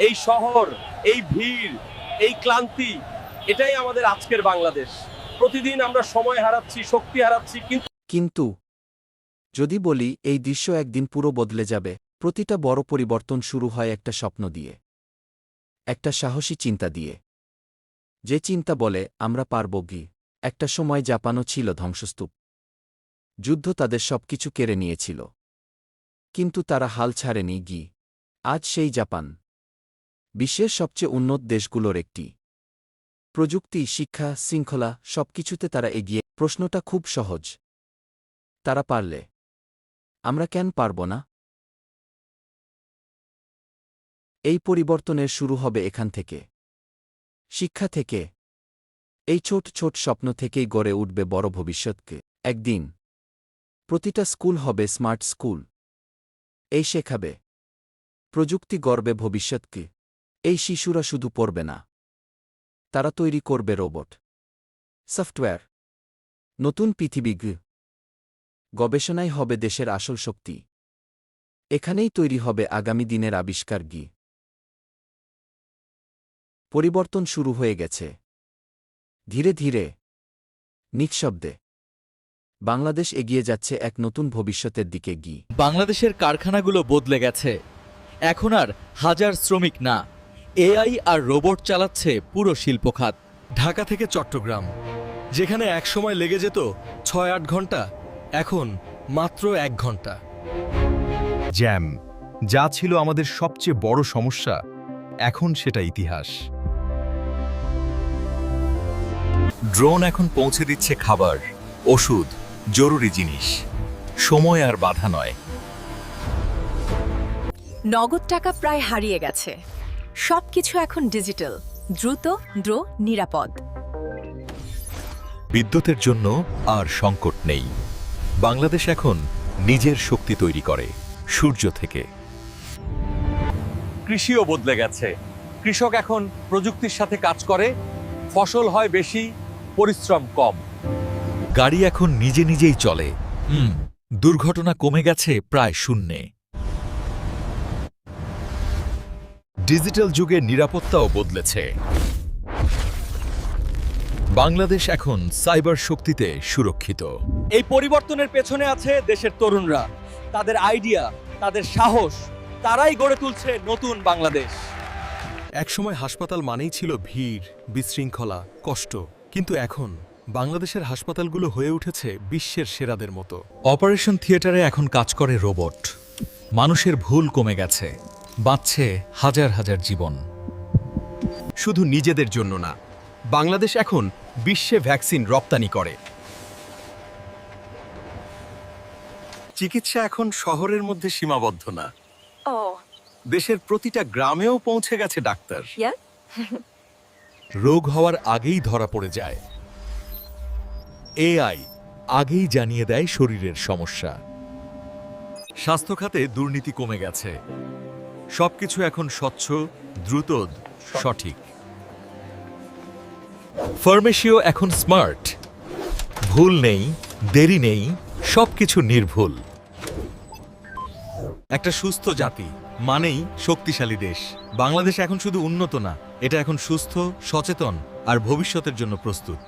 এই শহর, এই ভিড়, এই ক্লান্তি, এটাই আমাদের আজকের বাংলাদেশ। প্রতিদিন আমরা সময় হারাচ্ছি, শক্তি হারাচ্ছি, কিন্তু যদি বলি এই দৃশ্য একদিন পুরো বদলে যাবে, প্রতিটা বড় পরিবর্তন শুরু হয় একটা স্বপ্ন দিয়ে, একটা সাহসী চিন্তা দিয়ে, যে চিন্তা বলে আমরা পারব কি। একটা সময় জাপানও ছিল ধ্বংসস্তূপ, যুদ্ধ তাদের সবকিছু কেড়ে নিয়েছিল, কিন্তু তারা হাল ছাড়েনি গি। আজ সেই জাপান বিশ্বের সবচেয়ে উন্নত দেশগুলোর একটি। প্রযুক্তি, শিক্ষা, শৃঙ্খলা সবকিছুতে তারা এগিয়ে। প্রশ্নটা খুব সহজ, তারা পারলে আমরা কেন পারব না? এই পরিবর্তনের শুরু হবে এখান থেকে, শিক্ষা থেকে। এই ছোট ছোট স্বপ্ন থেকেই গড়ে উঠবে বড় ভবিষ্যৎকে। একদিন প্রতিটা স্কুল হবে স্মার্ট স্কুল, এই শেখাবে প্রযুক্তি, গড়বে ভবিষ্যৎকে। এই শিশুরা শুধু পড়বে না, তারা তৈরি করবে রোবট, সফটওয়্যার, নতুন পৃথিবী। গবেষণাই হবে দেশের আসল শক্তি, এখানেই তৈরি হবে আগামী দিনের আবিষ্কার। পরিবর্তন শুরু হয়ে গেছে, ধীরে ধীরে, নিঃশব্দে। বাংলাদেশ এগিয়ে যাচ্ছে এক নতুন ভবিষ্যতের দিকে। বাংলাদেশের কারখানাগুলো বদলে গেছে। এখন আর হাজার শ্রমিক না, এআই আর রোবট চালাচ্ছে পুরো শিল্পখাত। ঢাকা থেকে চট্টগ্রাম, যেখানে একসময় লেগে যেত ৬-৮ ঘন্টা, এখন মাত্র ১ ঘন্টা। জ্যাম, যা ছিল আমাদের সবচেয়ে বড় সমস্যা, এখন সেটা ইতিহাস। ড্রোন এখন পৌঁছে দিচ্ছে খাবার, ওষুধ, জরুরি জিনিস। সময় আর বাধা নয়। নগদ টাকা প্রায় হারিয়ে গেছে, সবকিছু এখন ডিজিটাল, দ্রুত, নিরাপদ। বিদ্যুতের জন্য আর সংকট নেই। বাংলাদেশ এখন নিজের শক্তি তৈরি করে, সূর্য থেকে। কৃষিও বদলে গেছে। কৃষক এখন প্রযুক্তির সাথে কাজ করে, ফসল হয় বেশি, পরিশ্রম কম। গাড়ি এখন নিজে নিজেই চলে, দুর্ঘটনা কমে গেছে প্রায় শূন্যে। ডিজিটাল যুগে নিরাপত্তাও বদলেছে। বাংলাদেশ এখন সাইবার শক্তিতে সুরক্ষিত। এই পরিবর্তনের পেছনে আছে দেশের তরুণরা, তাদের আইডিয়া, তাদের সাহস, তারাই গড়ে তুলছে নতুন বাংলাদেশ। একসময় হাসপাতাল মানেই ছিল ভিড়, বিশৃঙ্খলা, কষ্ট, কিন্তু এখন বাংলাদেশের হাসপাতালগুলো হয়ে উঠেছে বিশ্বের সেরাদের মতো। অপারেশন থিয়েটারে এখন কাজ করে রোবট। মানুষের ভুল কমে গেছে, বাঁচছে হাজার হাজার জীবন। শুধু নিজেদের জন্য না, বাংলাদেশ এখন বিশ্বে ভ্যাকসিন রপ্তানি করে। চিকিৎসা এখন শহরের মধ্যে সীমাবদ্ধ না, দেশের প্রতিটা গ্রামেও পৌঁছে গেছে ডাক্তার। রোগ হওয়ার আগেই ধরা পড়ে যায়। এআই আগেই জানিয়ে দেয় শরীরের সমস্যা। স্বাস্থ্য খাতে দুর্নীতি কমে গেছে, সবকিছু এখন স্বচ্ছ, দ্রুত, সঠিক। ফার্মেসিও এখন স্মার্ট, ভুল নেই, দেরি নেই, সবকিছু নির্ভুল। একটা সুস্থ জাতি মানেই শক্তিশালী দেশ। বাংলাদেশ এখন শুধু উন্নত না, এটা এখন সুস্থ, সচেতন আর ভবিষ্যতের জন্য প্রস্তুত।